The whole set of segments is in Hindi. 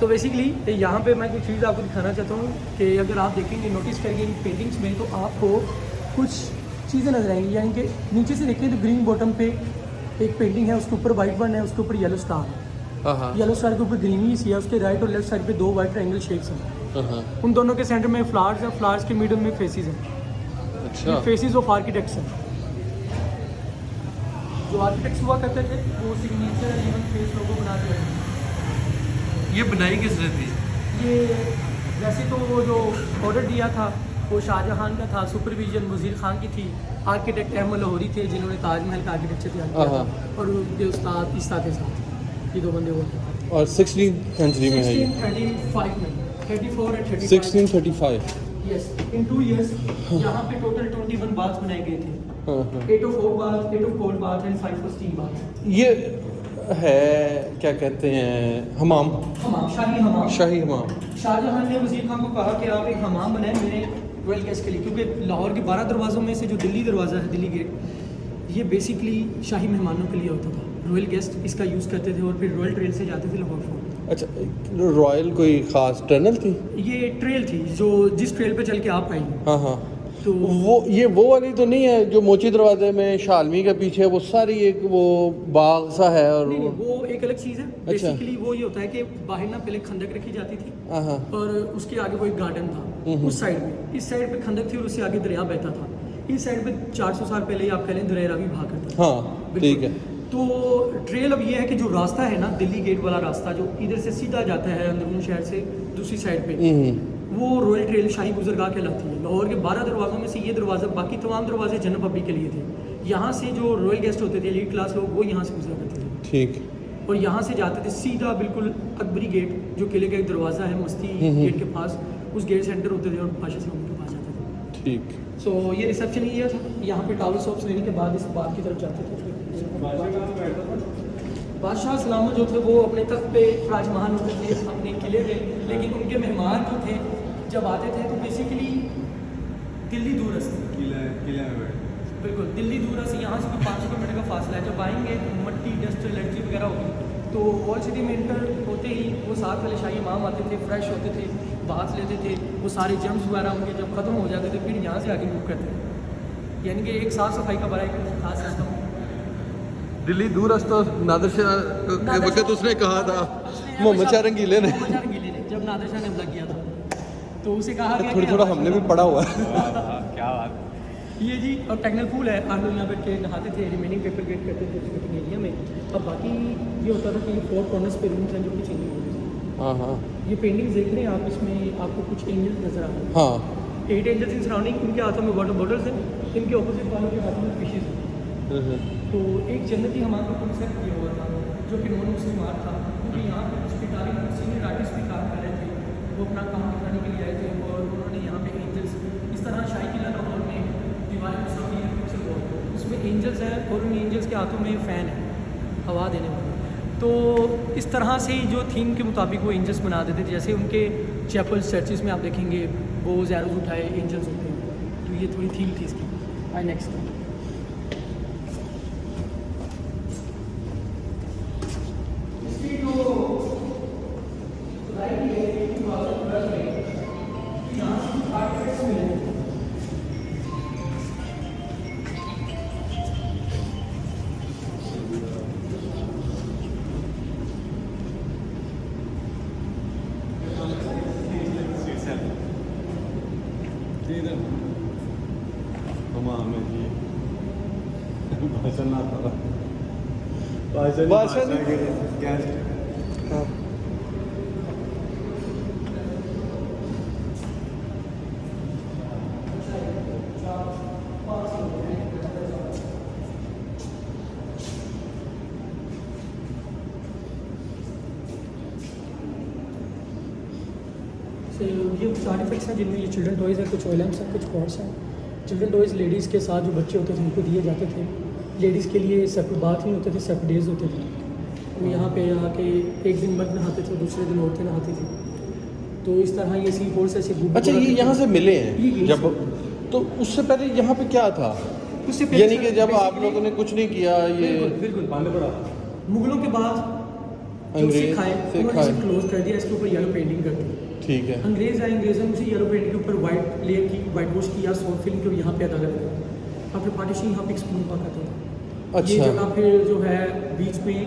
सो बेसिकली यहाँ पे मैं कोई चीज़ आपको दिखाना चाहता हूँ कि अगर आप देखेंगे नोटिस करेंगे इन पेंटिंग्स में तो आपको कुछ चीज़ें नजर आएंगी, यानी कि नीचे से देखें तो ग्रीन बॉटम पे एक पेंटिंग है, उसके ऊपर वाइट वन है, उसके ऊपर येलो स्टार है। हाँ येलो स्टार के ऊपर ग्रीनरी सी है, उसके राइट और लेफ्ट साइड पे 2 वाइट ट्रायंगल शेप्स हैं। हाँ। उन दोनों के सेंटर में फ्लावर्स हैं, फ्लावर्स के मिडल में फेसेस हैं। अच्छा। फेसेस ऑफ आर्किटेक्ट्स हैं। जो आर्किटेक्ट्स हुआ करते थे वो सिग्नेचर इवन फेस लोगो बनाते हैं। ये बनाई किसने थी? ये वैसे तो वो जो ऑर्डर दिया था वो शाहजहां का था, सुपरविजन वजीर खान की थी। आर्किटेक्ट अहमद लाहौरी थे जिन्होंने ताजमहल का आर्किटेक्चर तैयार किया था, और उनके उस्ताद इस्ता के साथ ये 2 बंदे हुए थे। और 16th सेंचुरी में है ये। 1635 में 34 और 35 1635। यस, इन 2 years यहाँ पे टोटल 21 बाथ बनाए गए थे। हाँ। 8 of hot bath, 8 of cold bath and 5 of steam bath। ये है क्या कहते हैं, हमाम, शाही हमाम। शाही हमाम। शाहजहां ने वजीर खान को कहा कि आप एक हमाम बनाएं मेरे रॉयल गेस्ट के लिए, क्योंकि लाहौर के 12 दरवाज़ों में से जो दिल्ली दरवाज़ा है, दिल्ली गेट, ये बेसिकली शाही मेहमानों के लिए होता था। रॉयल गेस्ट इसका यूज़ करते थे और फिर रॉयल ट्रेल से जाते थे लाहौर फोर्ट। अच्छा, रॉयल कोई ख़ास टनल थी? ये ट्रेल थी जो जिस ट्रेल पे चल के आप आएंगे। हाँ हाँ। तो वो वाली तो नहीं है जो मोची दरवाजे में शालमी के पीछे वो सारी एक वो बाग सा है? और नहीं, वो एक अलग चीज़ है। अच्छा। बेसिकली वो ये होता है कि बाहर ना पहले खंदक रखी जाती थी, हाँ। और उसके आगे वो एक गार्डन था उस साइड में। इस साइड पे खंदक थी और उससे आगे दरिया बहता था। इस साइड पे 400 साल पहले ही आप कह लें दरिया भी भाग करता था। हाँ ठीक है। तो ट्रेल अब ये है कि जो रास्ता है ना, दिल्ली गेट वाला रास्ता जो इधर से सीधा जाता है अंदरून शहर से दूसरी साइड पे, वो रॉयल ट्रेल शाही गुजरगाह कहलाती है। लाहौर के 12 दरवाज़ों में से ये दरवाज़ा, बाकी तमाम दरवाजे जनरल पब्लिक के लिए थे। यहाँ से जो रॉयल गेस्ट होते थे, एलीट क्लास लोग, वो यहाँ से गुजरा करते थे। ठीक। और यहाँ से जाते थे सीधा बिल्कुल अकबरी गेट, जो किले का एक दरवाज़ा है मस्ती गेट के पास, उस गेट से एंटर होते थे और बादशाह सलाम के पास जाते थे। ठीक। सो ये रिसेप्शन एरिया था। यहाँ पे टॉवल सॉप्स लेने के बाद इस बाग की तरफ जाते थे। बादशाह सलाम जो थे वो अपने तख्त पे राजमहल होते थे, अपने किले पे, लेकिन उनके मेहमान जो थे जब आते थे तो बेसिकली दिल्ली दूरस्थ, किले में बैठे, बिल्कुल दिल्ली दूरस्थ, यहाँ से कोई 500 किलोमीटर का फासला है। जब आएंगे मट्टी डस्ट एलर्जी वगैरह होगी, तो वॉल सिटी में इंटर होते ही वो साथ वाले शाही इमाम आते थे, फ्रेश होते थे, बाथ लेते थे, वो सारे जम्स वगैरह उनके जब ख़त्म हो जाते थे फिर यहाँ से आगे मूव करते थे। यानी कि एक साफ़ सफाई का बड़ा एक खास सिस्टम। दिल्ली दूर तो नादिर शाह के वक्त उसने कहा था मोहम्मद शाह रंगीले ने, जब नादिर शाह ने हमला किया था तो उसे कहा गया थोड़ा हमने भी पढ़ा हुआ है। क्या बात। ये जी, और टेक्निकल पूल है, आप लोग यहाँ बैठ के नहाते थे, रिमेनिंग पेपर गेट करते थे वेटिंग एरिया में। अब बाकी ये होता था कि 4 कॉर्नर्स पे रूम्स हैं जो कि चेंजिंग होते थे। हाँ हाँ ये पेंटिंग्स देख रहे हैं आप, इसमें आपको कुछ एंजल्स नजर आ रहे हैं। हाँ। 8 एंजल्स इन सराउंडिंग, इनके हाथों में वाटर बॉटल्स हैं, इनके ऑपोजिट वालों के हाथों में फिशेज हैं। तो एक जन्नती हमारा कॉन्सेप्ट किया हुआ था जो कि नॉन मुस्लिम आर्ट था, क्योंकि यहाँ पे हॉस्पिटैलिटी सीनियर आर्टिस्ट भी काम कर रहे थे, वो अपना काम दिखाने के लिए आए थे, और उन्होंने यहाँ पे एंजल्स इस तरह शाही किला लाहौर में दीवारें मुसाफी उसमें एंजल्स हैं और उन एंजल्स के हाथों में फ़ैन है हवा देने वाला। तो इस तरह से ही जो थीम के मुताबिक वो एंजल्स बना देते थे। जैसे उनके चैपल्स चर्चिस में आप देखेंगे वो ज़ैरोज उठाए एंजल्स होते हैं, तो ये थोड़ी थीम थी इसकी। आई नेक्स्ट ये कुछ आर्टिफिक्स हैं जिनमें ये चिल्ड्रन टॉयज़ हैं, कुछ ऑयलेंस हैं, कुछ पॉट्स हैं। चिल्ड्रन टॉयज़ लेडीज़ के साथ जो बच्चे होते थे उनको दिए जाते थे। लेडीज़ के लिए सेपरेट बाथ नहीं होते थे, सेपरेट डेज होते थे। वो यहाँ पे आके एक दिन मर्द नहाते थे, दूसरे दिन औरतें नहाती थी। तो इस तरह ये सी फोर्स ऐसे। अच्छा, ये यहाँ से मिले हैं जब, तो उससे पहले यहाँ पे क्या था? उससे पहले यानी कि जब आप लोगों ने कुछ नहीं किया, ये बिल्कुल पाने पड़ा। मुगलों के बाद जो अंग्रेज सिख आए सिख उन्होंने इसे आए। क्लोज कर दिया, इसके ऊपर येलो पेंटिंग कर दी। ठीक है। अंग्रेज आए, अंग्रेजों ने उसे येलो पेंट के ऊपर वाइट लेयर की, वाइट वॉश किया, सॉफ्ट फिल्म के यहाँ पे अदा कर दिया। अब पार्टीशन यहाँ पे एक स्कूल हुआ करता था। ये अच्छा। जगह फिर जो है बीच में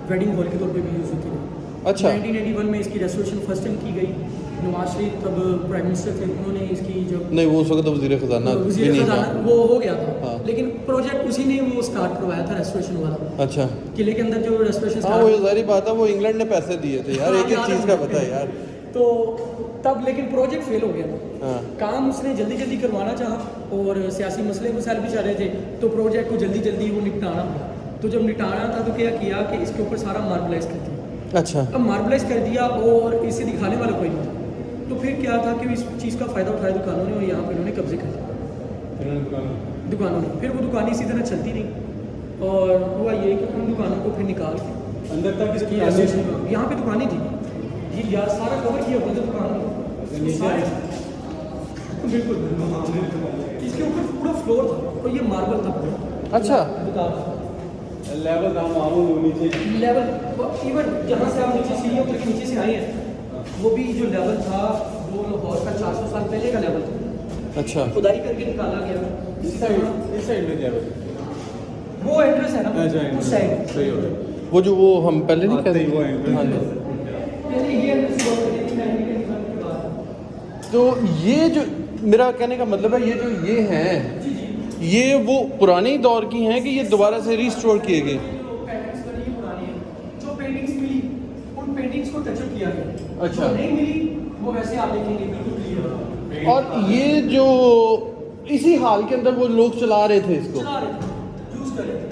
वेडिंग हॉल के तौर पे भी यूज़ होती है। अच्छा। 1981 में इसकी रेस्टोरेशन फर्स्ट टाइम की गई। नवाज शरीफ तब प्राइम मिनिस्टर थे, उन्होंने इसकी जो नहीं वो उस वक्त वजीर खजाना भी वज़ीर नहीं ख़ज़ाना था। वो हो गया था, हाँ। लेकिन प्रोजेक्ट उसी ने वो स्टार्ट करवाया था, रेस्टोरेशन वाला। अच्छा। किले के अंदर जो रेस्टोरेशन हाँ वो जारी बात है, वो इंग्लैंड ने पैसे दिए थे यार, एक एक हाँ, चीज़ का पता है यार। तो तब लेकिन प्रोजेक्ट फेल हो गया था। हाँ। काम उसने जल्दी जल्दी करवाना चाहा और सियासी मसले मसाइल भी चल रहे थे, तो प्रोजेक्ट को जल्दी जल्दी वो निपटाना पड़ा। तो जब निपटाना था तो क्या किया कि इसके ऊपर सारा मार्बलाइज कर दिया। अच्छा। अब मार्बलाइज कर दिया और इसे दिखाने वाला कोई नहीं था, तो फिर क्या था कि इस चीज़ का फ़ायदा उठाया दुकानों ने और यहाँ पर इन्होंने कब्जे कर लिया दुकानों ने। फिर वो दुकानें इसी तरह चलती रही और हुआ ये कि उन दुकानों को फिर निकाल के अंदर तक इसकी एसोसिएशन यहाँ पे दुकानें थी, ये यार सारा कवर किया होता था दुकान में बिल्कुल। इसके ऊपर पूरा फ्लोर था और ये मार्बल था पूरा। अच्छा। दुकान लेवल का मामूल नीचे लेवल इवन जहाँ से आप नीचे सीढ़ियों तक नीचे से आए हैं, वो भी जो लेवल था वो लाहौर का 400 साल पहले का लेवल था। अच्छा। खुदाई करके निकाला गया। इस साइड में लेवल वो एंट्रेंस है ना उस साइड, सही हो गया। वो जो वो हम पहले नहीं आते ही कहते वो हाँ एंट्रेंस जी। पहले ये एंट्रेंस हुआ करती थी 1995 के बाद। तो ये जो मेरा कहने का मतलब है, ये जो ये हैं जी जी, ये वो पुराने दौर की हैं कि ये दोबारा से रिस्टोर किए गए? जो पेंटिंग्स बनी है पुरानी है, जो पेंटिंग्स मिली उन पेंटिंग्स को टचअप किया गया। अच्छा। जो नहीं मिली वो वैसे आप देखेंगे बिल्कुल क्लियर और ये जो इसी हाल के अंदर वो लोग चला रहे थे इसको? चला रहे थे, यूज कर रहे थे।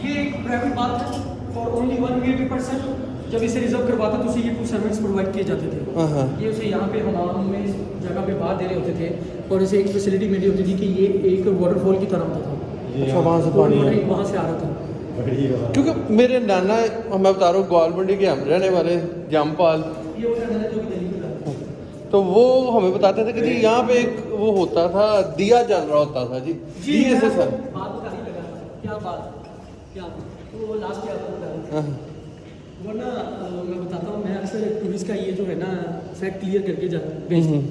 ये एक प्राइवेट बात है फॉर ओनली 1 VIP पर्सन। जब इसे रिजर्व करवाता तो उसे ये 2 सर्विस प्रोवाइड किए जाते थे। हाँ। ये उसे यहाँ पे हमाम में इस जगह पे बाहर दे रहे होते थे और इसे एक फैसिलिटी मिली होती थी कि ये एक वाटरफॉल की तरह होता था। अच्छा वहाँ से वो पानी है। वहाँ से आ रहा था। क्योंकि मेरे नाना, मैं बता रहा हूँ ग्वालमंडी के हम रहने वाले जामपाल, ये वो जगह है जो कि दिल्ली में था। तो वो हमें बताते थे कि जी यहाँ पे एक वो होता था, दिया जल रहा होता था जी। दिए से सर बात बता ही लगा क्या बात तो लास्ट क्या बता रहा हाँ। वरना मैं बताता हूँ, मैं अक्सर टूरिस्ट का ये जो है ना फैक्ट क्लियर करके भेजता हूँ,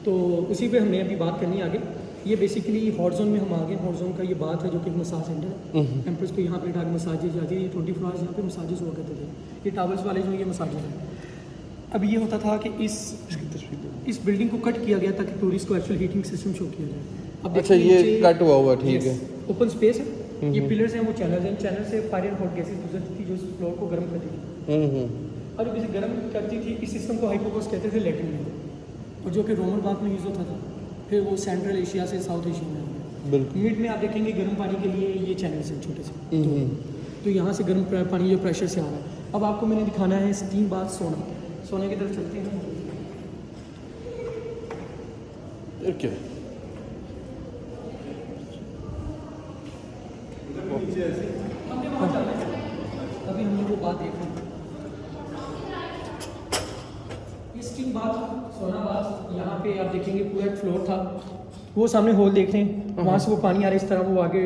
तो उसी पे हमने अभी बात करनी आगे। ये बेसिकली हॉट जोन में हम आ गए। हॉट जोन का ये बात है जो कि मसाज सेंटर है। एम्प्रेस को यहाँ पे उठा के मसाजेज जाती थी, 24 आवर्स यहाँ पे मसाजेज हुआ करते थे। ये टावर्स वाले जो ये मसाजेज हैं। अब ये होता था कि इस बिल्डिंग को कट किया गया ताकि टूरिस्ट को एक्चुअल हीटिंग सिस्टम शो किया जाए। अब अच्छा ये कट हुआ हुआ ठीक है। ओपन स्पेस है, ये पिलर्स हैं, वो चैनल्स हैं, चैनल से फायर एंड हॉट गैसेस गुजरती थी जो इस फ्लोर को गर्म करती थी। और जब इसे गर्म करती थी इस सिस्टम को हाइपोकोस कहते थे लैटिन में, और जो कि रोमन बाथ में यूज़ होता था। फिर वो सेंट्रल एशिया से साउथ एशिया में आ गया। बिल्कुल। मिड में आप देखेंगे गर्म पानी के लिए ये चैनल्स हैं छोटे से, तो यहाँ से गर्म पानी जो प्रेशर से आ रहा है। अब आपको मैंने दिखाना है स्टीम बाथ सोने की तरफ चलते हैं। क्या हमने वहाँ जाना है, अभी हमने वो बात देखी। ये स्टीम बाथ, सोना बाथ, यहाँ पे आप देखेंगे पूरा एक फ्लोर था। वो सामने होल देख रहे हैं, वहाँ से वो पानी आ रहा है, इस तरह वो आगे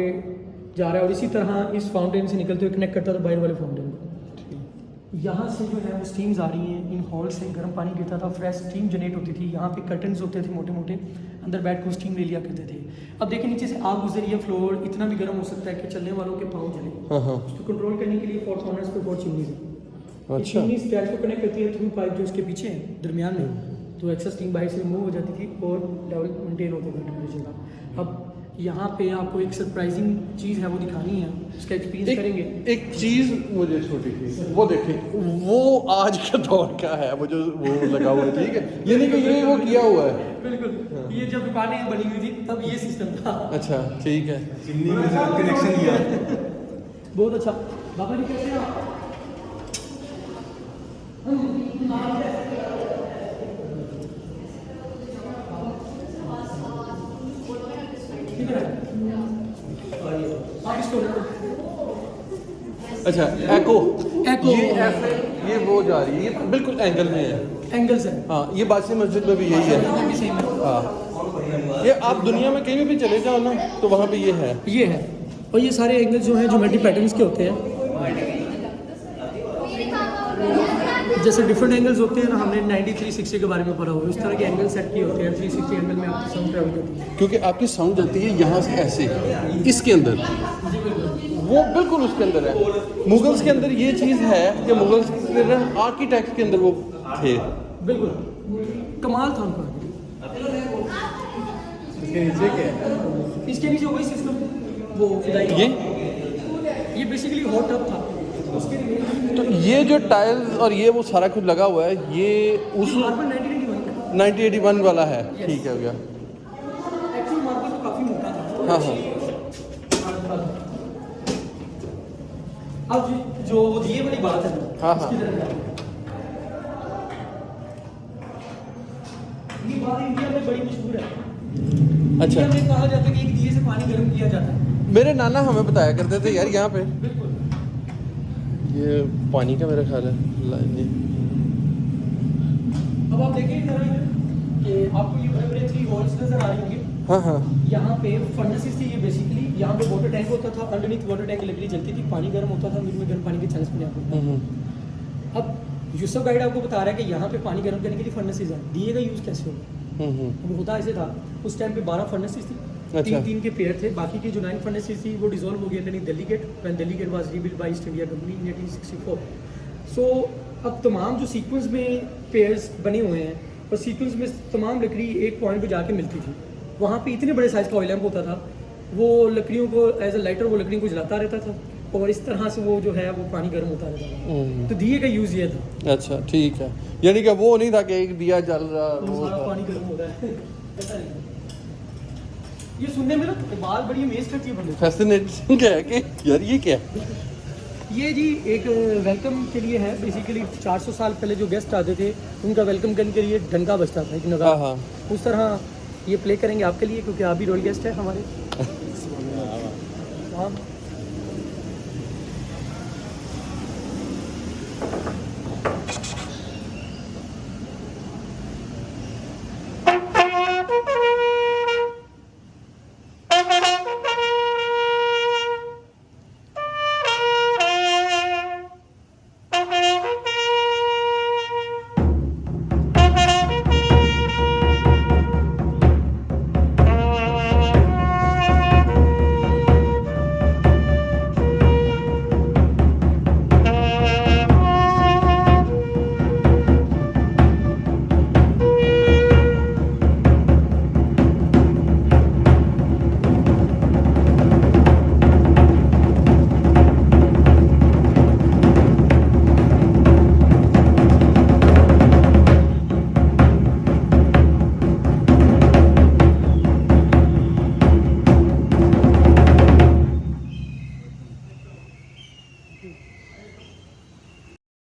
जा रहा है और इसी तरह इस फाउंटेन से निकलते हुए कनेक्ट करता था बाहर वाले फाउंटेन को। यहाँ से जो है वो स्टीम्स आ रही हैं, इन हॉल से गर्म पानी गिरता था, फ्रेश स्टीम जनरेट होती थी। यहाँ पे कर्टन्स होते थे मोटे मोटे, अंदर बैठ कर स्टीम ले लिया करते थे। अब देखिए नीचे से आग गुजरी है, फ्लोर इतना भी गर्म हो सकता है कि चलने वालों के पाँव जले। उसको कंट्रोल करने के लिए 4 कॉर्नर्स पे 4 चिमनीज है। अच्छा। चिमनी स्पैच को कनेक्ट करती है थ्रू पाइप जो उसके पीछे है दरमियान में, तो एक्सेस स्टीम बाहर से रिमूव हो जाती थी और लेवल मेंटेन होता था टेम्परेचर का। अब यहाँ पे आपको एक सरप्राइजिंग चीज़ है वो दिखानी है, उसका एक्सपीरियंस करेंगे। एक चीज़ मुझे छोटी सी वो देखें, वो आज के दौर का है, वो जो वो लगा हुआ है ठीक है, ये नहीं कि ये वो किया हुआ है। बिल्कुल, ये जब दुकानें बनी हुई थी तब ये सिस्टम था। अच्छा ठीक है। चिमनी में से कनेक्शन लिया। बहुत अच्छा। बाबा जी कैसे हैं आप? ठीक है, आप इसको अच्छा एको एको। ये ऐसे ये वो जा रही है, ये बिल्कुल एंगल में है। एंगल्स है, हाँ ये बासी मस्जिद में भी यही है। ये भी सेम है। हाँ ये आप दुनिया में कहीं भी चले जाओ ना तो वहाँ पे ये है। ये है, और ये सारे एंगल्स जो हैं ज्योमेट्री पैटर्न्स के होते हैं। जैसे डिफरेंट एंगल्स होते हैं ना, हमने 90 360 के बारे में पढ़ा हुआ है, उस तरह के एंगल सेट किए होते हैं। 360 एंगल में आपकी साउंड ट्रैवल करती है। क्योंकि आपकी साउंड जाती है यहाँ से ऐसे, इसके अंदर, वो बिल्कुल उसके अंदर है। मुगल्स के अंदर ये चीज़ है कि मुगल्स के अंदर आर्किटेक्ट के अंदर वो थे। बिल्कुल कमाल था उनका। इसके नीचे क्या है? इसके नीचे वही सिस्टम वो फिदाई, ये बेसिकली हॉट टब था उसके लिए। तो ये जो टाइल्स और ये वो सारा कुछ लगा हुआ है, ये उस मार्बल 1981 का 1981 वाला है। ठीक है भैया। एक्चुअल मार्बल तो काफ़ी मोटा था। हाँ हाँ। अब जो ये वाली बात है ना, हाँ, हाँ। इसकी तरफ जाओ। ये बात इंडिया में बड़ी मशहूर है। अच्छा, इंडिया में कहा जाता है कि एक दिए से पानी गर्म किया जाता है। मेरे नाना हमें बताया करते थे यार यहाँ पे। बिल्कुल। ये पानी का मेरा ख्याल है ये। अब आप देखिए जरा इधर कि आपको ये बड़े बड़े 3 होल्स नजर आ रही होंगी। हाँ हाँ। यहाँ पे फर्नेसेस थी ये बेसिकली। यहाँ पे वाटर टैंक होता था, अंडरनीथ वाटर टैंक लकड़ी जलती थी, पानी गर्म होता था, मिनट में गर्म पानी के चांस बने आपको। अब यूसुफ गाइड आपको बता रहा है कि यहाँ पे पानी गर्म करने के लिए फर्नेसेस हैं। दिए का यूज़ कैसे होगा? वो होता ऐसे था, उस टाइम पे 12 फर्नेसेस थी। अच्छा। 3 के पेयर थे, बाकी की जो 9 फर्नेसेस थी वो डिसॉल्व हो गए थे Delhi gate, when Delhi gate was rebuilt by East India company in 1864। So अब तमाम जो सीक्वेंस में पेयर्स बने हुए हैं और सीक्वेंस में तमाम लकड़ी एक पॉइंट पे जाके मिलती थी। वहाँ पे इतने बड़े साइज़ का ऑयल लैम्प होता था, वो लकड़ियों को एज अ लाइटर वो लकड़ियों को जलाता रहता था और इस तरह से वो जो है वो पानी गर्म होता रहता था। तो दिए का यूज़ ये था। अच्छा ठीक है, यानी कि वो नहीं था कि एक दिया जल रहा वो वो सारा था। पानी गर्म हो रहा है ऐसा नहीं। ये सुनने में ना बात बड़ी अमेज करती है बंदे को। फैसिनेटिंग क्या है कि यार ये क्या है? ये जी एक वेलकम के लिए है। बेसिकली 400 साल पहले जो गेस्ट आते थे उनका वेलकम करने के लिए डंका बजता था, एक हाँ नगाड़ा। हाँ। उस तरह ये प्ले करेंगे आपके लिए क्योंकि आप भी रोल गेस्ट है हमारे। हाँ